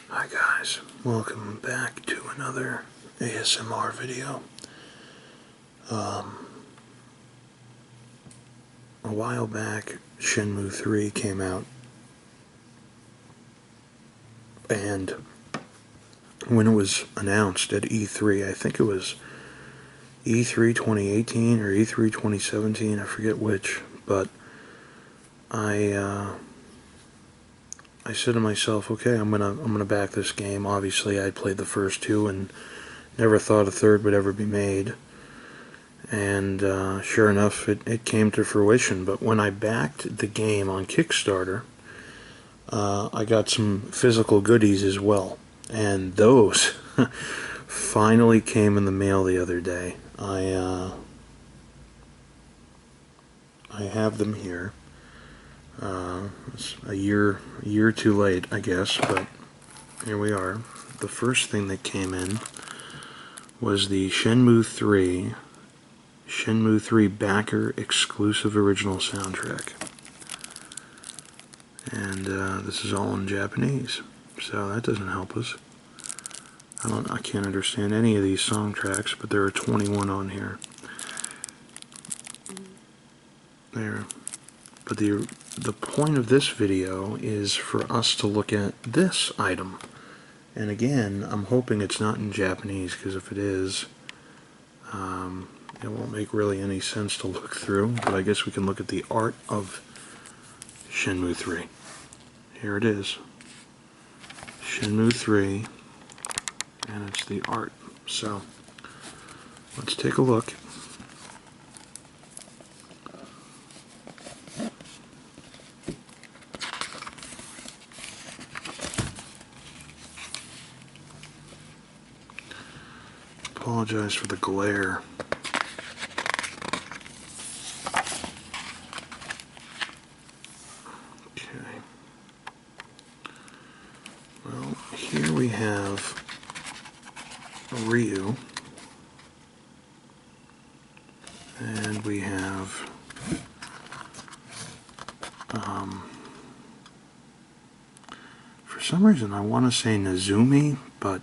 Hi guys, welcome back to another ASMR video. A while back, Shenmue 3 came out, and when it was announced at E3, I think it was E3 2018 or E3 2017, I forget which, but I said to myself, okay, I'm gonna back this game. Obviously, I played the first two and never thought a third would ever be made. And sure enough, it came to fruition. But when I backed the game on Kickstarter, I got some physical goodies as well. And those finally came in the mail the other day. I have them here. It's a year too late, I guess, but here we are. The first thing that came in was the Shenmue 3 backer exclusive original soundtrack. And this is all in Japanese, so that doesn't help us. I can't understand any of these song tracks, but there are 21 on here. There. But the point of this video is for us to look at this item. And again, I'm hoping it's not in Japanese, because if it is, it won't make really any sense to look through. But I guess we can look at the Art of Shenmue 3. Here it is. Shenmue 3, and it's the art. So, let's take a look. Apologize for the glare. Okay. Well, here we have Ryu, and we have for some reason I want to say Nezumi, but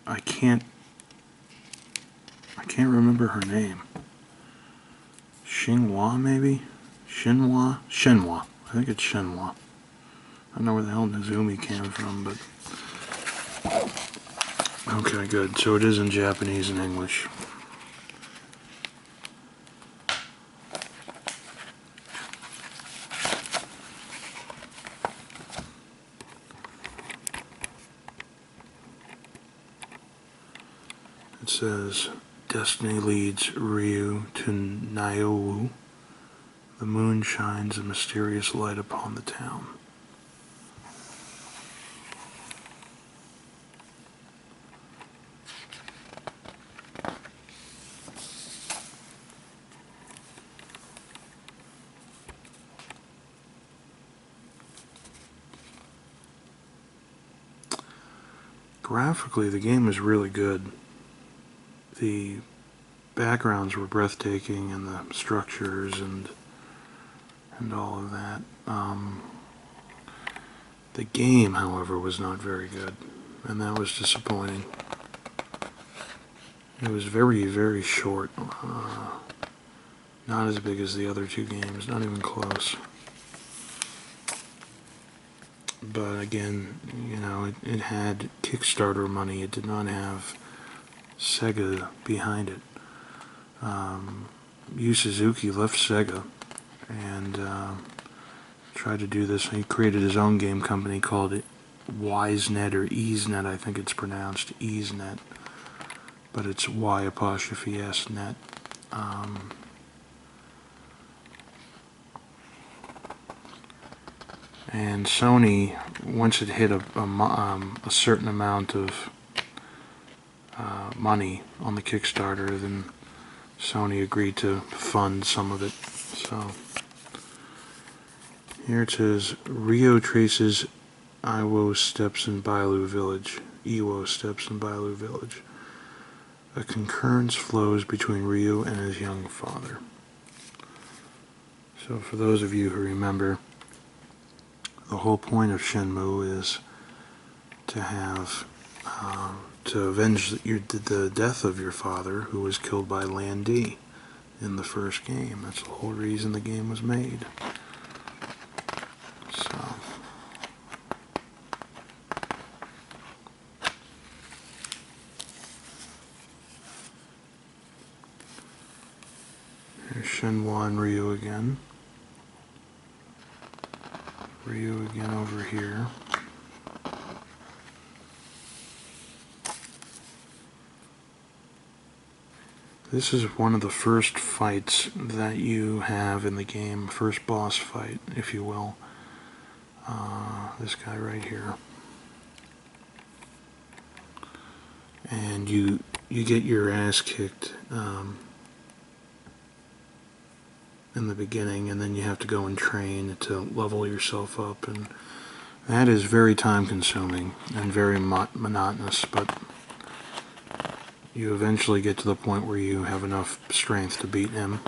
I can't remember her name. Xinhua, maybe? Shenhua? Shenhua. I think it's Shenhua. I don't know where the hell Nezumi came from, but okay, good. So it is in Japanese and English. It says, Destiny leads Ryu to Niowu. The moon shines a mysterious light upon the town. Graphically, the game is really good. The backgrounds were breathtaking, and the structures and all of that. The game, however, was not very good, and that was disappointing. It was very, very short. Not as big as the other two games, not even close. But again, you know, it had Kickstarter money. It did not have Sega behind it. Yu Suzuki left Sega and tried to do this. He created his own game company called it WiseNet, or EaseNet, I think it's pronounced EaseNet, but it's Y''S net. And Sony, once it hit a certain amount of money on the Kickstarter, then Sony agreed to fund some of it. So here it says, Rio traces Iwo steps in Bailu Village. A concurrence flows between Ryu and his young father. So for those of you who remember, the whole point of Shenmue is to have to avenge the death of your father, who was killed by Lan Di in the first game. That's the whole reason the game was made. So, here's Shenhua and Ryu again. Ryu again over here. This is one of the first fights that you have in the game, first boss fight, if you will. This guy right here. And you get your ass kicked in the beginning, and then you have to go and train to level yourself up, and that is very time consuming and very monotonous, but you eventually get to the point where you have enough strength to beat him.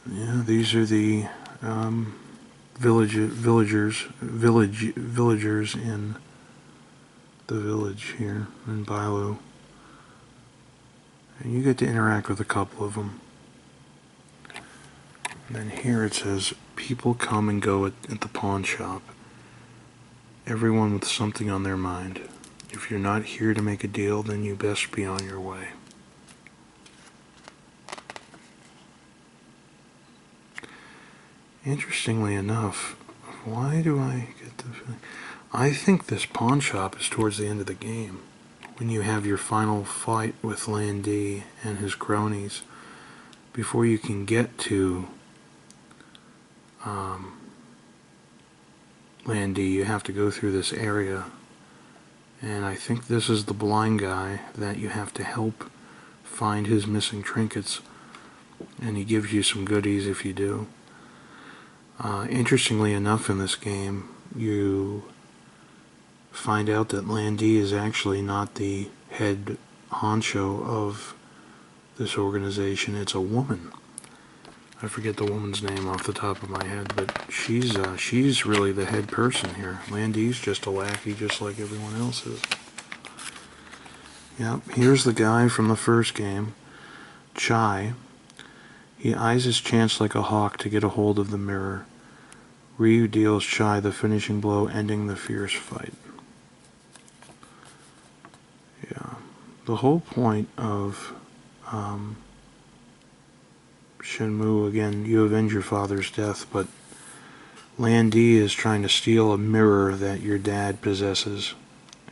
Yeah, these are the villagers in the village here in Bailu. And you get to interact with a couple of them. And then here it says, people come and go at the pawn shop. Everyone with something on their mind. If you're not here to make a deal, then you best be on your way. Interestingly enough, why do I get the feeling? I think this pawn shop is towards the end of the game, when you have your final fight with Lan Di and his cronies, before you can get to Lan Di, you have to go through this area, and I think this is the blind guy that you have to help find his missing trinkets, and he gives you some goodies if you do. Interestingly enough, in this game, you find out that Lan Di is actually not the head honcho of this organization. It's a woman. I forget the woman's name off the top of my head, but she's really the head person here. Lan Di's just a lackey, just like everyone else is. Yep, here's the guy from the first game, Chai. He eyes his chance like a hawk to get a hold of the mirror. Ryu deals Chai the finishing blow, ending the fierce fight. Yeah, the whole point of Shenmue, again, you avenge your father's death, but Lan Di is trying to steal a mirror that your dad possesses,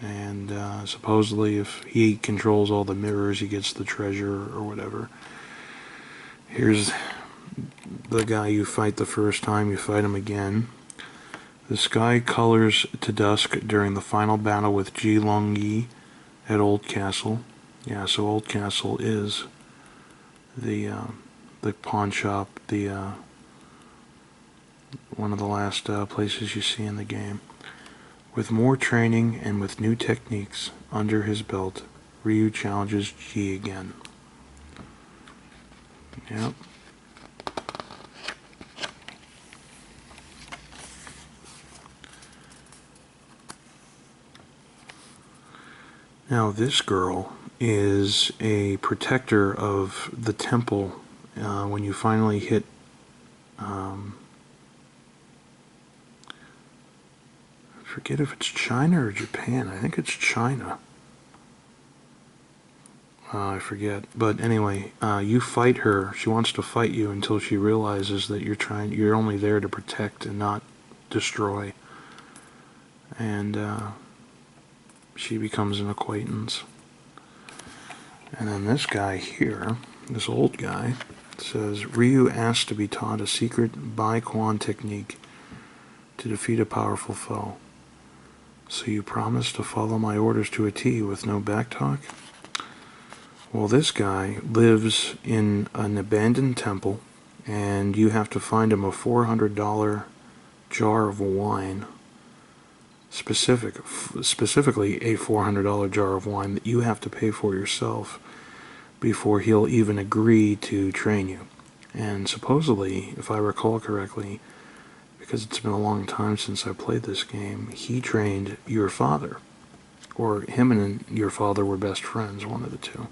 and supposedly if he controls all the mirrors, he gets the treasure or whatever. Here's the guy you fight the first time, you fight him again. The sky colors to dusk during the final battle with Ji Long-yi at Old Castle. Yeah, so Old Castle is the pawn shop, one of the last places you see in the game. With more training and with new techniques under his belt, Ryu challenges Ji again. Yep. Now this girl is a protector of the temple. When you finally hit I forget if it's China or Japan. I think it's China. I forget. But anyway, you fight her. She wants to fight you until she realizes that you're only there to protect and not destroy. And she becomes an acquaintance. And then this guy here, this old guy, says, Ryu asked to be taught a secret Bai Quan technique to defeat a powerful foe. So you promise to follow my orders to a T with no backtalk? Well, this guy lives in an abandoned temple, and you have to find him a $400 jar of wine, specifically a $400 jar of wine that you have to pay for yourself before he'll even agree to train you. And supposedly, if I recall correctly, because it's been a long time since I played this game, he trained your father. Or him and your father were best friends, one of the two.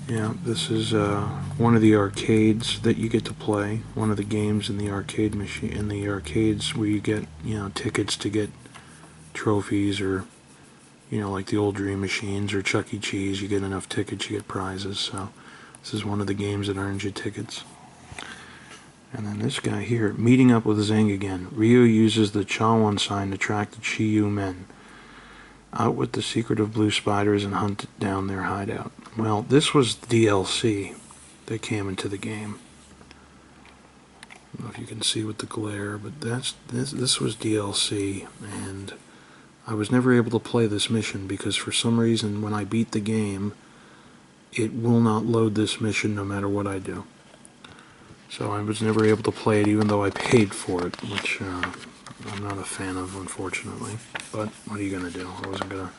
Yeah, this is one of the arcades that you get to play. One of the games in the arcade machine, in the arcades where you get, tickets to get trophies, or, like the old Dream Machines or Chuck E. Cheese. You get enough tickets, you get prizes. So this is one of the games that earns you tickets. And then this guy here, meeting up with Zhang again. Ryu uses the Chawan sign to track the Chiyu men out with the secret of blue spiders and hunt down their hideout. Well, this was DLC that came into the game. I don't know if you can see with the glare, but this was DLC, and I was never able to play this mission because for some reason when I beat the game, it will not load this mission no matter what I do. So I was never able to play it even though I paid for it, which I'm not a fan of, unfortunately. But what are you going to do? I wasn't going to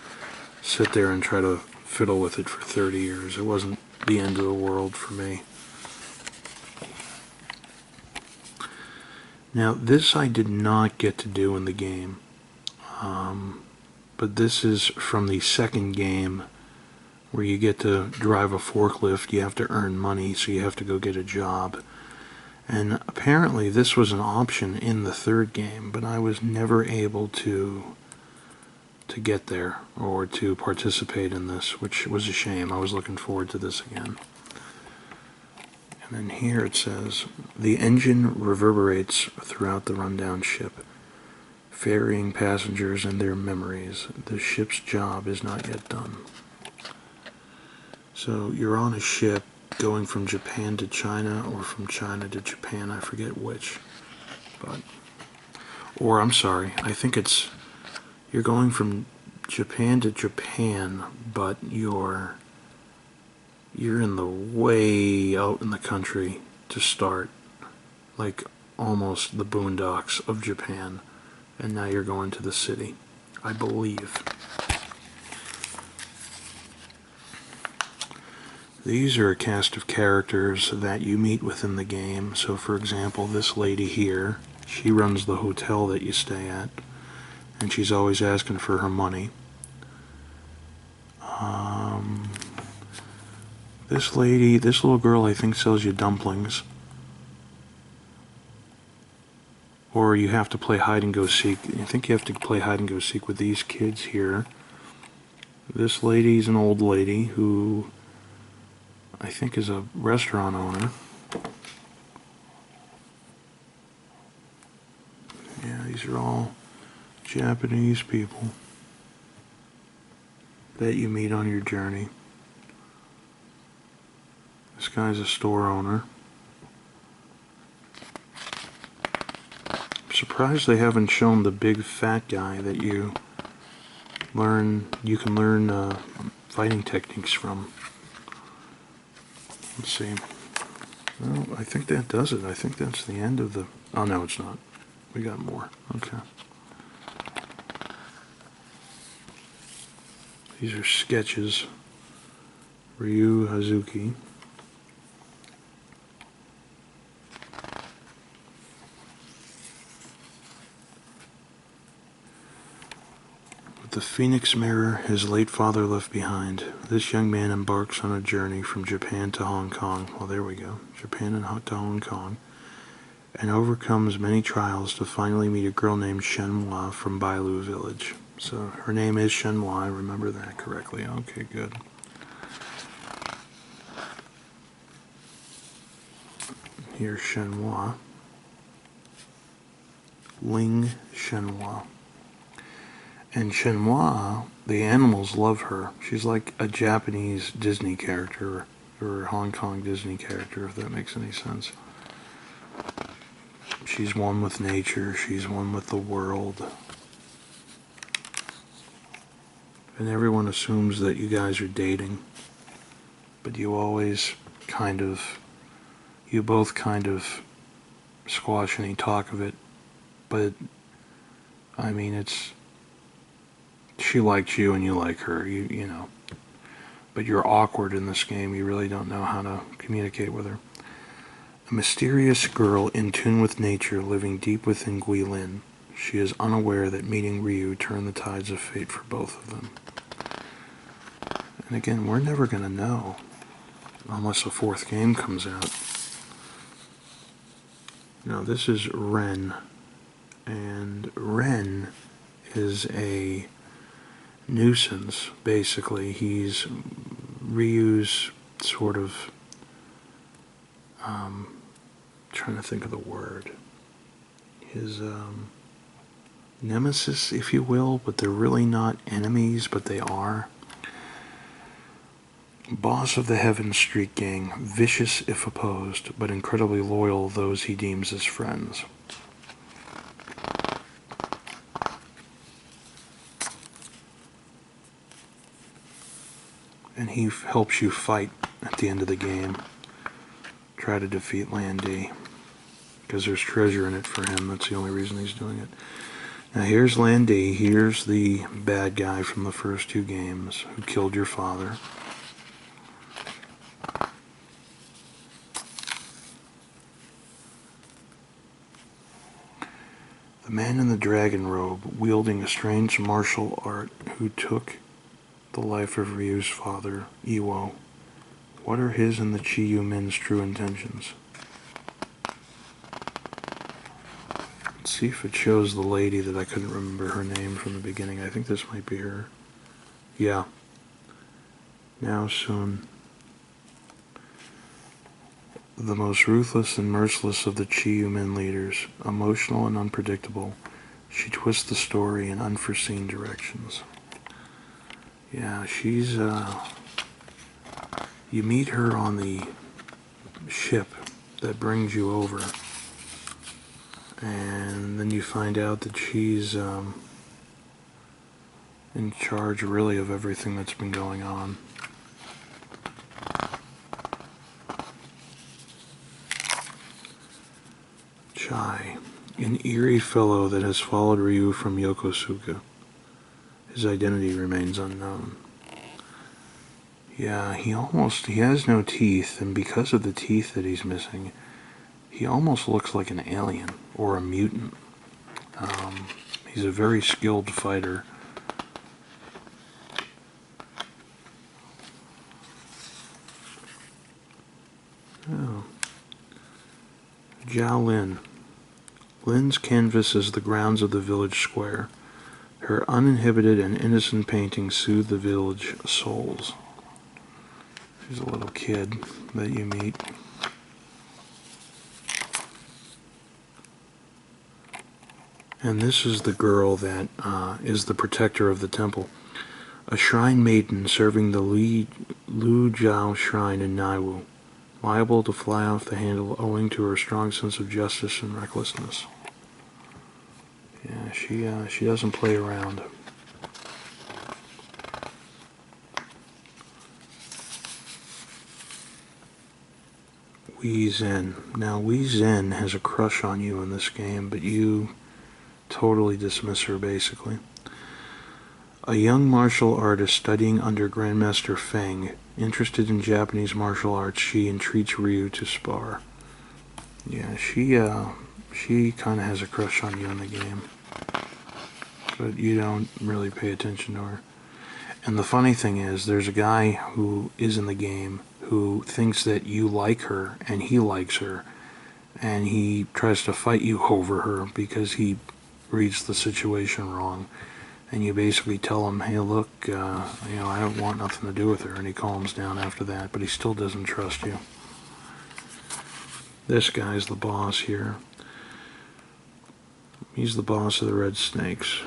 sit there and try to fiddle with it for 30 years. It wasn't the end of the world for me. Now, this I did not get to do in the game. But this is from the second game where you get to drive a forklift. You have to earn money, so you have to go get a job. And apparently this was an option in the third game, but I was never able to get there or to participate in this, which was a shame. I was looking forward to this again. And then here it says, the engine reverberates throughout the rundown ship, ferrying passengers and their memories. The ship's job is not yet done. So you're on a ship going from Japan to China, or from China to Japan, I forget which. But, or I'm sorry, I think you're going from Japan to Japan, but you're in the way out in the country to start, like almost the boondocks of Japan, and now you're going to the city, I believe. These are a cast of characters that you meet within the game. So for example, this lady here, she runs the hotel that you stay at, and she's always asking for her money. This lady, this little girl, I think sells you dumplings. Or you have to play hide and go seek. I think you have to play hide and go seek with these kids here. This lady's an old lady who I think is a restaurant owner. Yeah, these are all Japanese people that you meet on your journey. This guy's a store owner. I'm surprised they haven't shown the big fat guy that you can learn fighting techniques from. Let's see. Well, I think that does it. I think that's the end of the... Oh, no, it's not. We got more. Okay. These are sketches. Ryu Hazuki. With the Phoenix Mirror his late father left behind, this young man embarks on a journey from Japan to Hong Kong. Well, there we go. Japan and to Hong Kong. And overcomes many trials to finally meet a girl named Shenmue from Bailu Village. So her name is Shenmue, I remember that correctly. Okay, good. Here's Shenmue. Ling Shenmue. And Shenmue, the animals love her. She's like a Japanese Disney character, or a Hong Kong Disney character, if that makes any sense. She's one with nature, she's one with the world. And everyone assumes that you guys are dating, but you both kind of squash any talk of it. But I mean, she likes you and you like her, you know. but you're awkward in this game. You really don't know how to communicate with her. A mysterious girl in tune with nature living deep within Guilin. She is unaware that meeting Ryu turned the tides of fate for both of them. And again, we're never going to know unless a fourth game comes out. Now this is Ren, and Ren is a nuisance, basically. He's Ryu's sort of, trying to think of the word, his nemesis, if you will, but they're really not enemies, but they are. Boss of the Heaven Street Gang, vicious if opposed, but incredibly loyal to those he deems as friends. And he helps you fight at the end of the game. Try to defeat Lan Di, because there's treasure in it for him. That's the only reason he's doing it. Now here's Lan Di. Here's the bad guy from the first two games who killed your father. The man in the dragon robe, wielding a strange martial art, who took the life of Ryu's father, Iwo. What are his and the Chi-Yu-Min's true intentions? Let's see if it shows the lady that I couldn't remember her name from the beginning. I think this might be her. Yeah. Now soon. The most ruthless and merciless of the Chi-Yu-Min leaders, emotional and unpredictable, she twists the story in unforeseen directions. Yeah, she's, you meet her on the ship that brings you over, and then you find out that she's in charge, really, of everything that's been going on. Chai, an eerie fellow that has followed Ryu from Yokosuka. His identity remains unknown. Yeah, he has no teeth, and because of the teeth that he's missing, he almost looks like an alien or a mutant. He's a very skilled fighter. Oh. Jiao Lin. Lin's canvas is the grounds of the village square. Her uninhibited and innocent paintings soothe the village souls. She's a little kid that you meet. And this is the girl that is the protector of the temple. A shrine maiden serving the Lu Jiao shrine in Naiwu, liable to fly off the handle owing to her strong sense of justice and recklessness. Yeah, she doesn't play around. Wei Zhen. Now, Wei Zhen has a crush on you in this game, but you totally dismiss her, basically. A young martial artist studying under Grandmaster Feng, interested in Japanese martial arts, she entreats Ryu to spar. Yeah, she kind of has a crush on you in the game, but you don't really pay attention to her. And the funny thing is, there's a guy who is in the game who thinks that you like her, and he likes her, and he tries to fight you over her because he reads the situation wrong. And you basically tell him, hey, look, I don't want nothing to do with her, and he calms down after that, but he still doesn't trust you. This guy's the boss here. He's the boss of the Red Snakes.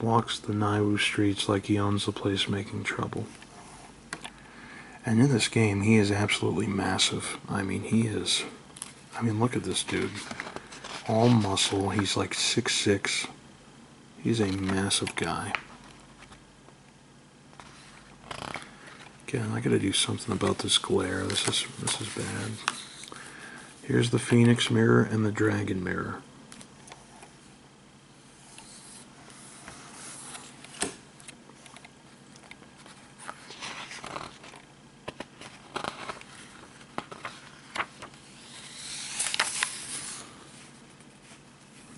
Walks the Naiwu streets like he owns the place, making trouble. And in this game, he is absolutely massive. I mean, look at this dude. All muscle. He's like 6'6". He's a massive guy. Again, I gotta do something about this glare. This is bad. Here's the Phoenix Mirror and the Dragon Mirror.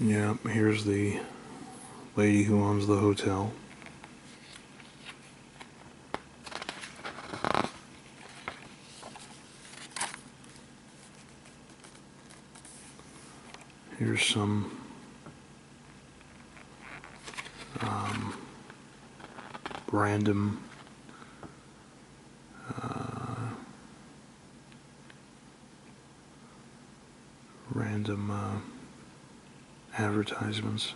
Yeah, here's the lady who owns the hotel. Here's some random advertisements.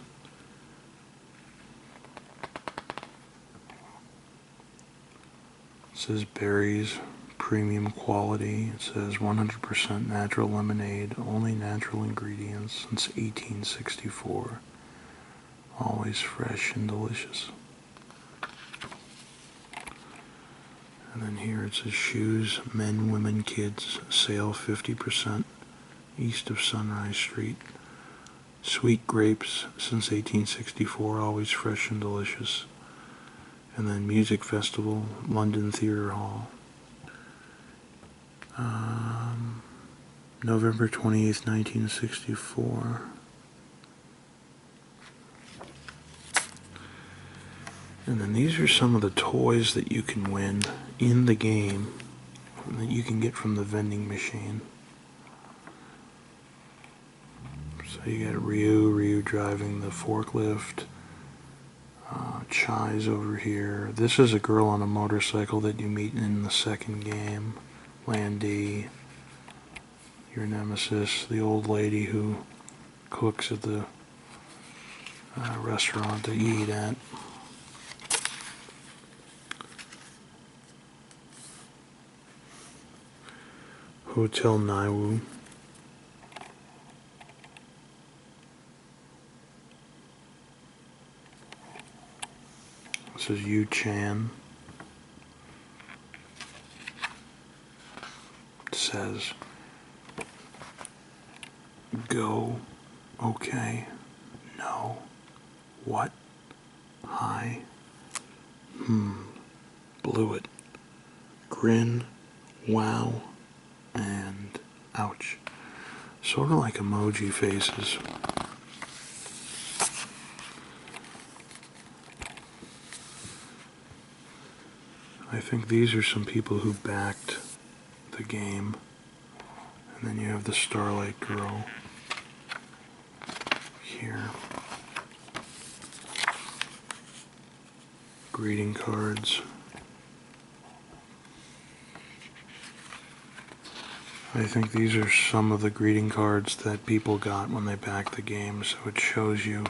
It says berries, premium quality. It says 100% natural lemonade, only natural ingredients since 1864. Always fresh and delicious. And then here it says shoes, men, women, kids, sale 50% east of Sunrise Street. Sweet grapes since 1864, always fresh and delicious. And then music festival, London Theatre Hall. November 28th, 1964. And then these are some of the toys that you can win in the game that you can get from the vending machine. So you got Ryu driving the forklift. Chai's over here. This is a girl on a motorcycle that you meet in the second game. Landy, your nemesis, the old lady who cooks at the restaurant that you eat at. Hotel Naiwu. This is Yu Chan. It says, go, okay, no, what, hi, blew it, grin, wow, and ouch. Sort of like emoji faces. I think these are some people who backed the game. And then you have the Starlight Girl here. Greeting cards. I think these are some of the greeting cards that people got when they backed the game, so it shows you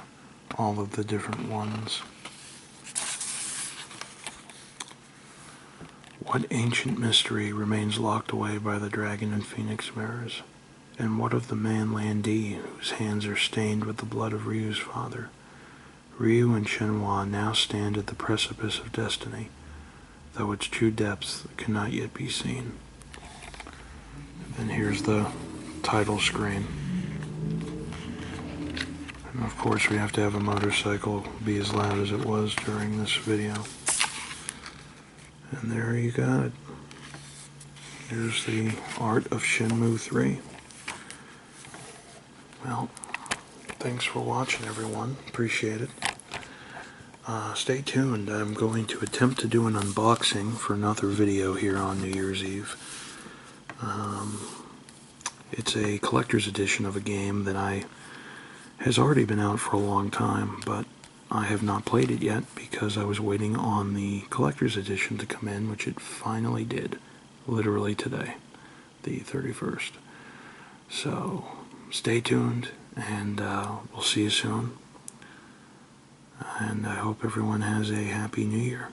all of the different ones. What ancient mystery remains locked away by the dragon and phoenix mirrors? And what of the man Landy, whose hands are stained with the blood of Ryu's father? Ryu and Shenhua now stand at the precipice of destiny, though its true depths cannot yet be seen. And here's the title screen. And of course we have to have a motorcycle be as loud as it was during this video. And there you got it. Here's the Art of Shenmue 3. Well, thanks for watching, everyone. Appreciate it. Stay tuned. I'm going to attempt to do an unboxing for another video here on New Year's Eve. It's a collector's edition of a game that has already been out for a long time, but I have not played it yet because I was waiting on the collector's edition to come in, which it finally did, literally today, the 31st. So, stay tuned, and we'll see you soon. And I hope everyone has a happy new year.